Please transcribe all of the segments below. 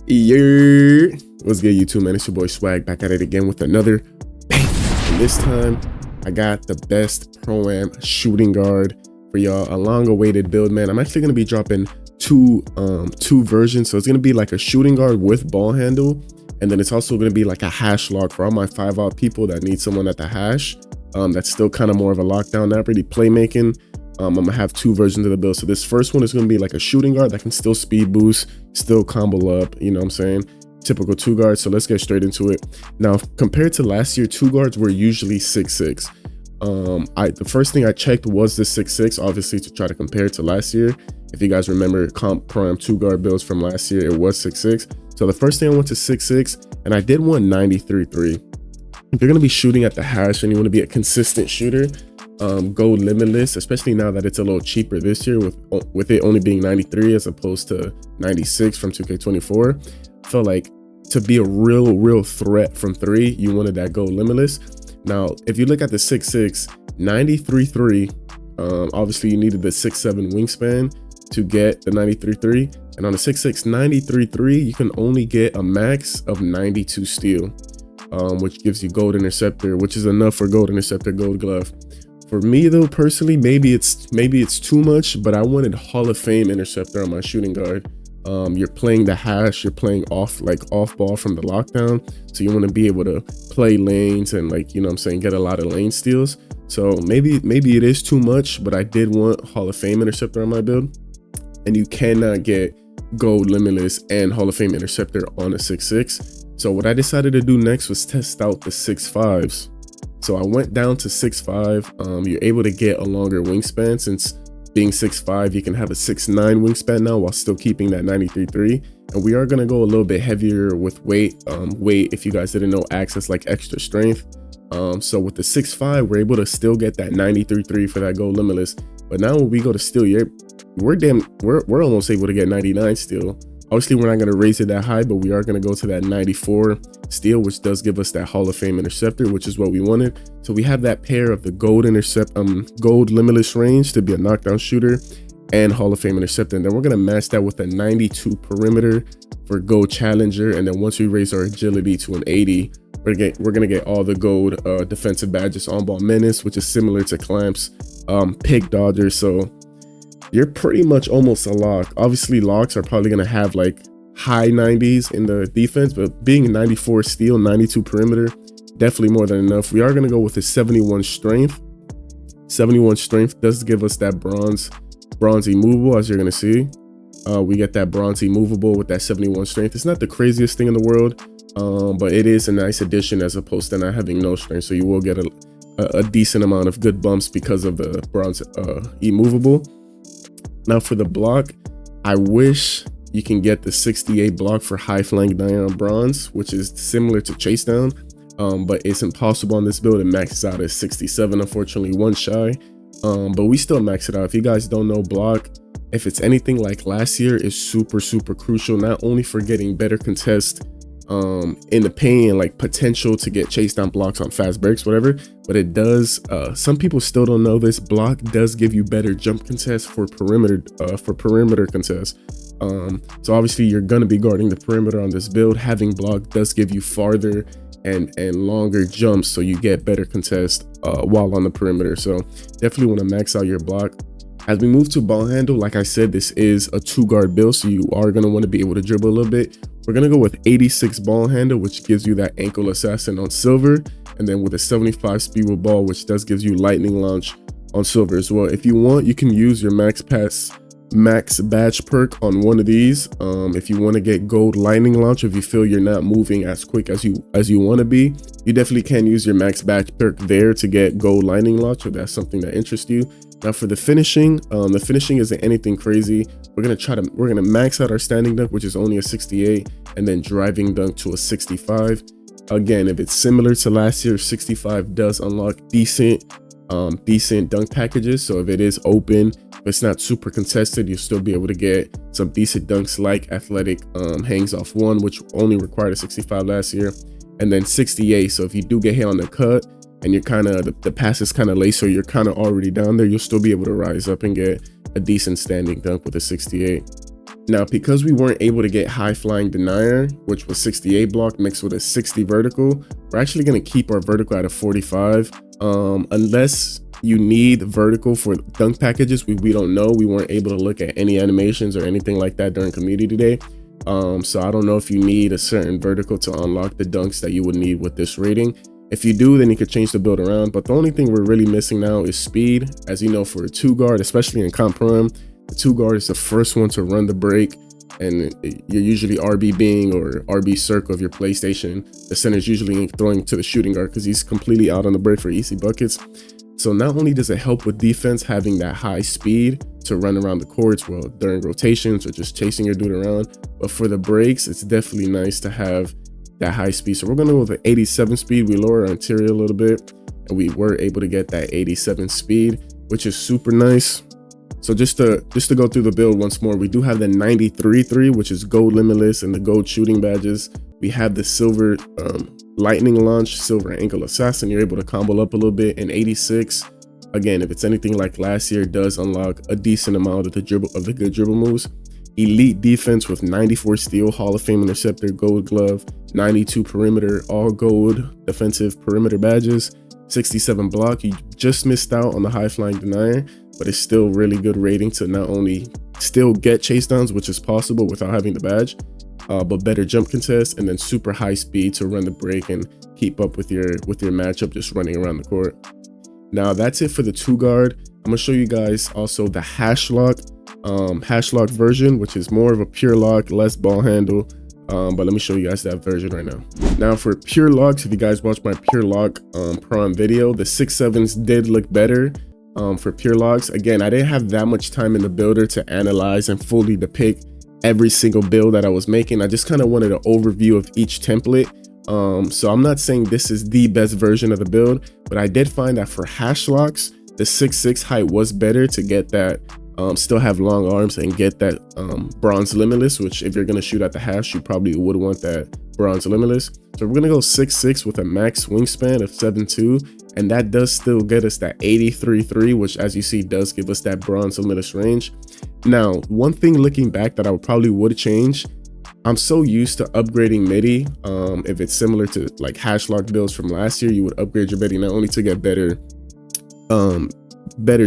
Yeah, what's good, YouTube, man? It's your boy Swag back at it again with another bang. And this time I got the best pro-am shooting guard for y'all, a long-awaited build, man. I'm actually gonna be dropping two versions. So it's gonna be like a shooting guard with ball handle, and then it's also gonna be like a hash lock for all my 5-out people that need someone at the hash. That's still kind of more of a lockdown, not really playmaking. I'm gonna have two versions of the build. So this first one is gonna be like a shooting guard that can still speed boost, still combo up, you know what I'm saying? Typical two guards. So let's get straight into it. Now, compared to last year, two guards were usually 6'6". The first thing I checked was the 6'6", obviously to try to compare it to last year. If you guys remember comp pro-am two guard builds from last year, it was 6'6". So the first thing I went to 6'6", and I did want 93.3. If you're gonna be shooting at the hash and you want to be a consistent shooter, go limitless, especially now that it's a little cheaper this year with it only being 93 as opposed to 96 from 2K24. I felt like to be a real threat from three, you wanted that go limitless. Now, if you look at the 6'6", 93.3, obviously you needed the 6'7" wingspan to get the 93.3, and on the 6'6", 93.3, you can only get a max of 92 steal, which gives you gold interceptor, which is enough for gold interceptor, gold glove. For me though, personally, maybe it's too much, but I wanted Hall of Fame interceptor on my shooting guard. You're playing the hash, you're playing off ball from the lockdown, so you want to be able to play lanes and, like, you know what I'm saying, get a lot of lane steals. So maybe it is too much, but I did want Hall of Fame interceptor on my build, and you cannot get gold limitless and Hall of Fame interceptor on a 6'6". So what I decided to do next was test out the 6'5s. So I went down to 6'5". You're able to get a longer wingspan. Since being 6'5", you can have a 6'9" wingspan now while still keeping that 93.3. And we are gonna go a little bit heavier with weight. Weight, if you guys didn't know, acts as like extra strength. So with the 6'5", we're able to still get that 93.3 for that gold limitless. But now when we go to steel, we're almost able to get 99 steel. Obviously, we're not going to raise it that high, but we are going to go to that 94 steel, which does give us that Hall of Fame interceptor, which is what we wanted. So we have that pair of the gold limitless range to be a knockdown shooter and Hall of Fame interceptor. And then we're going to match that with a 92 perimeter for gold challenger. And then once we raise our agility to an 80, we're going to get all the gold defensive badges, on ball menace, which is similar to Clamps, pick dodger. So you're pretty much almost a lock. Obviously, locks are probably going to have like high 90s in the defense, but being 94 steal, 92 perimeter, definitely more than enough. We are going to go with a 71 strength. 71 strength does give us that bronze immovable, as you're going to see. We get that bronze immovable with that 71 strength. It's not the craziest thing in the world, but it is a nice addition as opposed to not having no strength. So you will get a decent amount of good bumps because of the bronze immovable. Now for the block, I wish you can get the 68 block for high flank Dion bronze, which is similar to chase down, but it's impossible on this build. It maxes out at 67, unfortunately, one shy, but we still max it out. If you guys don't know, block, if it's anything like last year, is super crucial, not only for getting better contest in the paint and like potential to get chase down blocks on fast breaks, whatever, but it does, some people still don't know this, block does give you better jump contest for perimeter contest. So obviously you're going to be guarding the perimeter on this build. Having block does give you farther and longer jumps, so you get better contest while on the perimeter. So definitely want to max out your block. As we move to ball handle, like I said, this is a two guard build, so you are going to want to be able to dribble a little bit. We're going to go with 86 ball handle, which gives you that ankle assassin on silver, and then with a 75 speed with ball, which does gives you lightning launch on silver as well. If you want, you can use your max badge perk on one of these. If you want to get gold lightning launch, if you feel you're not moving as quick as you want to be, you definitely can use your max badge perk there to get gold lightning launch, if that's something that interests you. Now for the finishing isn't anything crazy. We're gonna max out our standing dunk, which is only a 68, and then driving dunk to a 65. Again, if it's similar to last year, 65 does unlock decent dunk packages. So if it is open, if it's not super contested, you'll still be able to get some decent dunks like athletic hangs off one, which only required a 65 last year, and then 68. So if you do get hit on the cut and you're kind of, the pass is kind of late, so you're kind of already down there, you'll still be able to rise up and get a decent standing dunk with a 68. Now, because we weren't able to get high flying denier, which was 68 block mixed with a 60 vertical, we're actually going to keep our vertical at a 45. Unless you need vertical for dunk packages, we don't know. We weren't able to look at any animations or anything like that during community day. So I don't know if you need a certain vertical to unlock the dunks that you would need with this rating. If you do, then you could change the build around. But the only thing we're really missing now is speed. As you know, for a 2 guard, especially in comp prime, the 2 guard is the first one to run the break, and you're usually RBBing or RB circle of your PlayStation. The center's usually throwing to the shooting guard because he's completely out on the break for easy buckets. So not only does it help with defense having that high speed to run around the courts well during rotations or just chasing your dude around, but for the breaks, it's definitely nice to have that high speed. So we're gonna go with the 87 speed. We lower our interior a little bit, and we were able to get that 87 speed, which is super nice. So just to go through the build once more, we do have the 93.3, which is gold limitless and the gold shooting badges. We have the silver lightning launch, silver ankle assassin. You're able to combo up a little bit. And 86, again, if it's anything like last year, does unlock a decent amount of the good dribble moves. Elite defense with 94 steal, Hall of Fame interceptor, gold glove, 92 perimeter, all gold defensive perimeter badges, 67 block. You just missed out on the high flying denier, but it's still really good rating to not only still get chase downs, which is possible without having the badge, but better jump contest, and then super high speed to run the break and keep up with your matchup just running around the court. Now that's it for the 2 guard. I'm gonna show you guys also the hash lock version, which is more of a pure lock, less ball handle. But let me show you guys that version right now. Now for pure locks, if you guys watched my pure lock prom video, the 6.7s did look better for pure locks. Again, I didn't have that much time in the builder to analyze and fully depict every single build that I was making. I just kind of wanted an overview of each template. So I'm not saying this is the best version of the build, but I did find that for hash locks, the 6'6" height was better to get that still have long arms and get that bronze limitless, which if you're going to shoot at the hash, you probably would want that bronze limitless. So we're going to go 6'6" with a max wingspan of 7'2", and that does still get us that 83.3, which as you see does give us that bronze limitless range. Now, one thing looking back that I probably would change, I'm so used to upgrading midi. If it's similar to like hash lock builds from last year, you would upgrade your midi not only to get better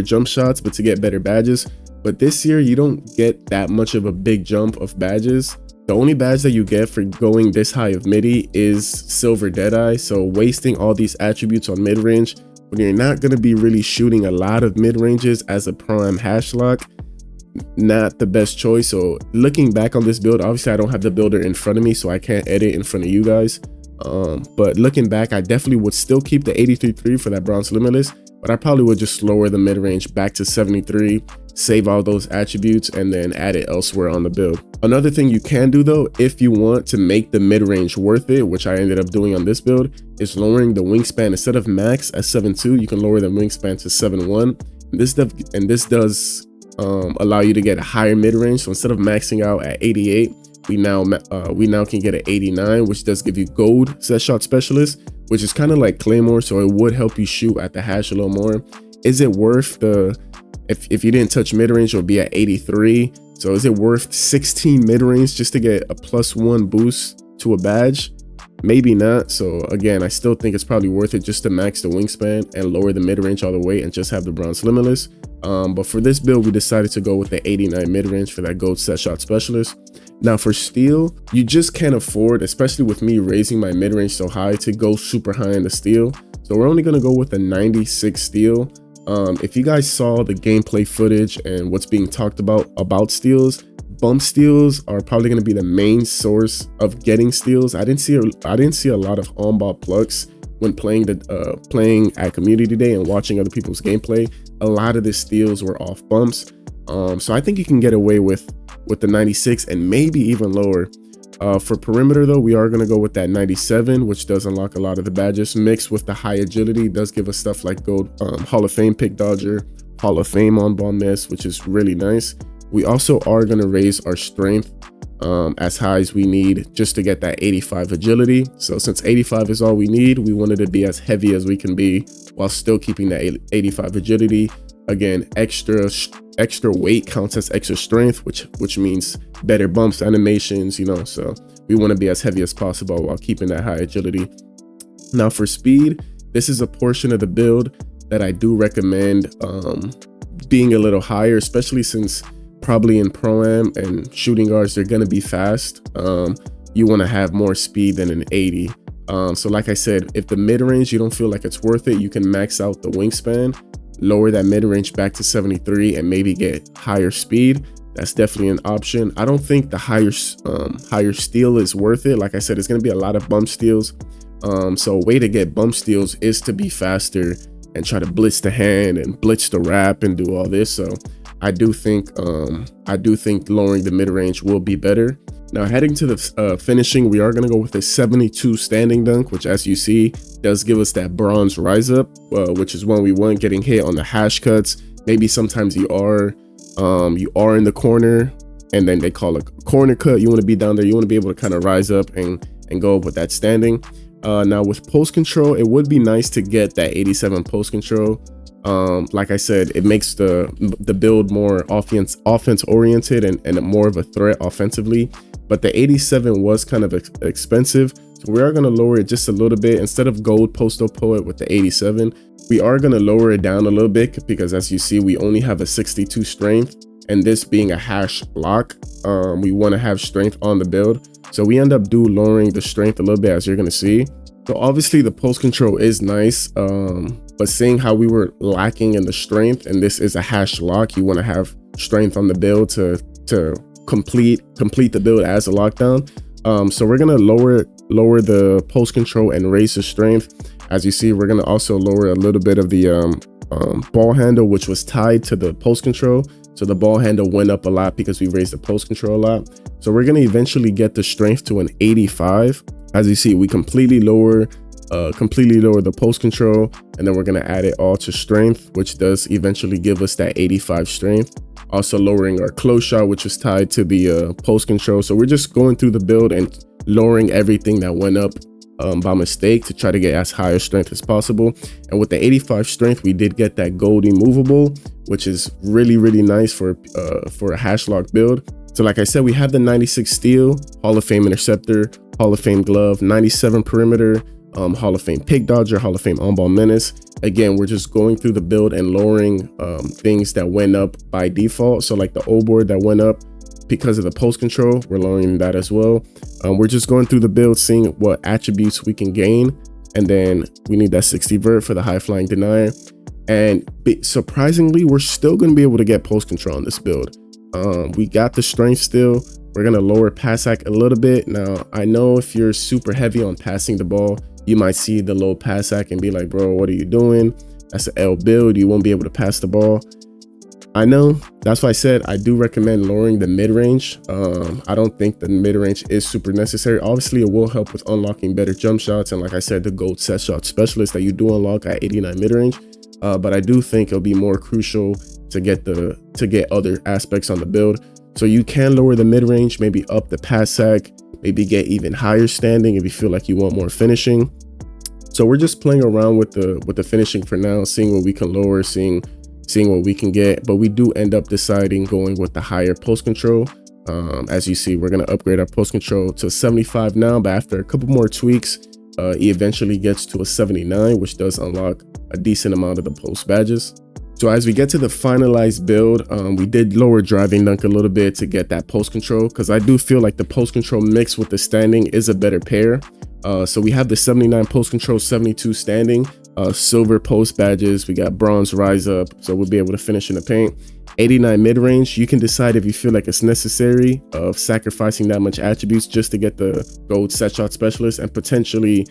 jump shots, but to get better badges. But this year you don't get that much of a big jump of badges. The only badge that you get for going this high of midi is silver deadeye. So wasting all these attributes on mid-range when you're not going to be really shooting a lot of mid-ranges as a prime hash lock, not the best choice. So looking back on this build, obviously I don't have the builder in front of me, so I can't edit in front of you guys. But looking back, I definitely would still keep the 83.3 for that bronze limitless, but I probably would just lower the mid-range back to 73, save all those attributes, and then add it elsewhere on the build. Another thing you can do though, if you want to make the mid-range worth it, which I ended up doing on this build, is lowering the wingspan. Instead of max at 7'2", you can lower the wingspan to 7'1". This does allow you to get a higher mid-range. So instead of maxing out at 88, we now can get an 89, which does give you gold set shot specialist, which is kind of like Claymore, so it would help you shoot at the hash a little more. Is it worth the, if you didn't touch mid-range, it'll be at 83, so is it worth 16 mid-range just to get a +1 boost to a badge? Maybe not. So again, I still think it's probably worth it just to max the wingspan and lower the mid-range all the way and just have the bronze limitless. But for this build, we decided to go with the 89 mid-range for that gold set shot specialist. Now for steal, you just can't afford, especially with me raising my mid-range so high, to go super high in the steal. So we're only going to go with a 96 steal. If you guys saw the gameplay footage and what's being talked about steals, bump steals are probably going to be the main source of getting steals. I didn't see a lot of on-ball plucks when playing at community day and watching other people's gameplay. A lot of the steals were off bumps. So I think you can get away with the 96 and maybe even lower. For perimeter though, we are going to go with that 97, which does unlock a lot of the badges. Mixed with the high agility, does give us stuff like gold Hall of Fame pick dodger, Hall of Fame on ball miss, which is really nice. We also are going to raise our strength as high as we need just to get that 85 agility. So since 85 is all we need, we wanted to be as heavy as we can be while still keeping that 85 agility. Again, extra extra weight counts as extra strength, which means better bumps, animations, you know, so we want to be as heavy as possible while keeping that high agility. Now for speed, this is a portion of the build that I do recommend being a little higher, especially since probably in Pro-Am and shooting guards, they're going to be fast. You want to have more speed than an 80. So like I said, if the mid-range, you don't feel like it's worth it, you can max out the wingspan, lower that mid-range back to 73 and maybe get higher speed. That's definitely an option. I don't think the higher steal is worth it. Like I said, it's going to be a lot of bump steals. So a way to get bump steals is to be faster and try to blitz the hand and blitz the wrap and do all this. So I do think lowering the mid-range will be better. Now heading to the finishing, we are going to go with a 72 standing dunk, which as you see does give us that bronze rise up, which is when we weren't getting hit on the hash cuts. Maybe sometimes you are in the corner and then they call a corner cut. You want to be down there, you want to be able to kind of rise up and go up with that standing. Now with post control, it would be nice to get that 87 post control. Like I said, it makes the build more offense oriented and more of a threat offensively. But the 87 was kind of expensive, so we are going to lower it just a little bit. Instead of gold postal poet with the 87, we are going to lower it down a little bit because as you see, we only have a 62 strength, and this being a hash lock, we want to have strength on the build. So we end up lowering the strength a little bit, as you're going to see. So obviously the post control is nice, but seeing how we were lacking in the strength, and this is a hash lock, you want to have strength on the build to complete the build as a lockdown. So we're gonna lower the post control and raise the strength. As you see, we're gonna also lower a little bit of the ball handle, which was tied to the post control. So the ball handle went up a lot because we raised the post control a lot. So we're gonna eventually get the strength to an 85. As you see, we completely lower the post control, and then we're going to add it all to strength, which does eventually give us that 85 strength. Also lowering our close shot, which is tied to the post control. So we're just going through the build and lowering everything that went up by mistake to try to get as high a strength as possible. And with the 85 strength, we did get that gold immovable, which is really nice for a hash lock build. So like I said, we have the 96 steal, Hall of Fame interceptor, Hall of Fame glove, 97 perimeter, Hall of Fame pick dodger, Hall of Fame on-ball menace. Again, we're just going through the build and lowering things that went up by default. So like the O board that went up because of the post control, we're lowering that as well. We're just going through the build, seeing what attributes we can gain. And then we need that 60 vert for the high flying denier. And surprisingly, we're still going to be able to get post control on this build. We got the strength still. We're going to lower pass hack a little bit. Now, I know if you're super heavy on passing the ball, you might see the low pass hack and be like, bro, what are you doing? That's an L build. You won't be able to pass the ball. I know. That's why I said I do recommend lowering the mid-range. I don't think the mid-range is super necessary. Obviously, it will help with unlocking better jump shots. And like I said, the gold set shot specialist that you do unlock at 89 mid-range. But I do think it'll be more crucial to get other aspects on the build. So you can lower the mid-range, maybe up the pass hack, maybe get even higher standing if you feel like you want more finishing. So we're just playing around with the finishing for now, seeing what we can lower, seeing what we can get. But we do end up deciding going with the higher post control. As you see, we're going to upgrade our post control to 75 now, but after a couple more tweaks, it eventually gets to a 79, which does unlock a decent amount of the post badges. So as we get to the finalized build, we did lower driving dunk a little bit to get that post control, because I do feel like the post control mixed with the standing is a better pair. So we have the 79 post control, 72 standing, silver post badges. We got bronze rise up, so we'll be able to finish in the paint. 89 mid range. You can decide if you feel like it's necessary of sacrificing that much attributes just to get the gold set shot specialist and potentially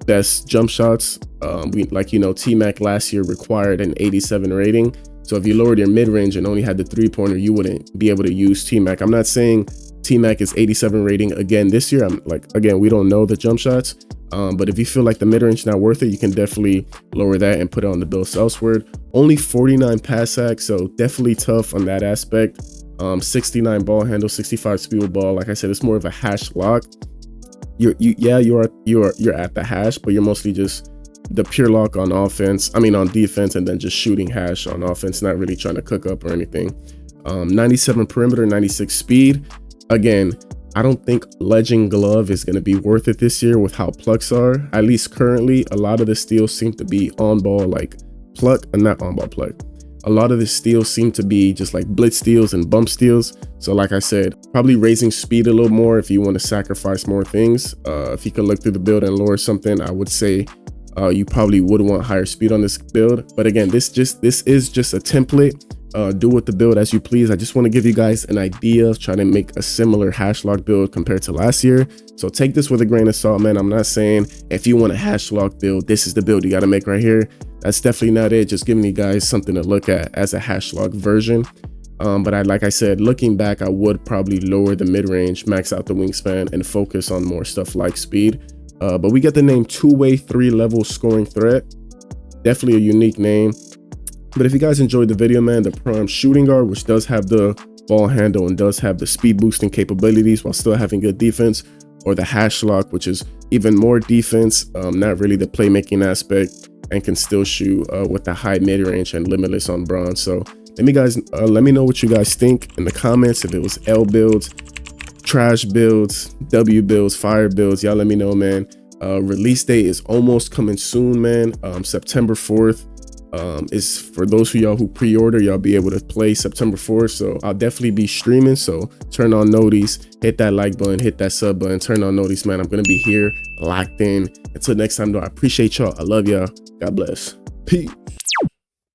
best jump shots. T-Mac last year required an 87 rating. So if you lowered your mid range and only had the 3-pointer, you wouldn't be able to use T-Mac. I'm not saying T-Mac is 87 rating again this year. We don't know the jump shots. But if you feel like the mid-range is not worth it, you can definitely lower that and put it on the build elsewhere. Only 49 pass hack, so definitely tough on that aspect. 69 ball handle, 65 speed ball. Like I said, it's more of a hash lock. You're at the hash, but you're mostly just the pure lock on offense, I mean on defense, and then just shooting hash on offense, not really trying to cook up or anything. 97 perimeter, 96 speed. Again, I don't think Legend Glove is going to be worth it this year with how plucks are. At least currently, a lot of the steals seem to be on ball, like pluck, and not on ball pluck. A lot of the steals seem to be just like blitz steals and bump steals. So like I said, probably raising speed a little more if you want to sacrifice more things. If you could look through the build and lower something, I would say you probably would want higher speed on this build. But again, this is just a template. Do with the build as you please. I just want to give you guys an idea of trying to make a similar hash lock build compared to last year. So take this with a grain of salt, man. I'm not saying if you want a hash lock build, this is the build you got to make right here. That's definitely not it. Just giving you guys something to look at as a hash lock version. But like I said, looking back, I would probably lower the mid-range, max out the wingspan, and focus on more stuff like speed. But we get the name two-way 3-level scoring threat. Definitely a unique name. But if you guys enjoyed the video, man, the prime shooting guard, which does have the ball handle and does have the speed boosting capabilities while still having good defense, or the hash lock, which is even more defense, not really the playmaking aspect, and can still shoot with the high mid-range and limitless on bronze. So let me know what you guys think in the comments. If it was L builds, trash builds, W builds, fire builds, y'all let me know, man. Release date is almost coming soon, man. September 4th is for those of y'all who pre-order, y'all be able to play September 4th. So I'll definitely be streaming, so turn on noties, hit that like button, hit that sub button, turn on noties, man. I'm gonna be here locked in. Until next time though, I appreciate y'all. I love y'all. God bless. Peace.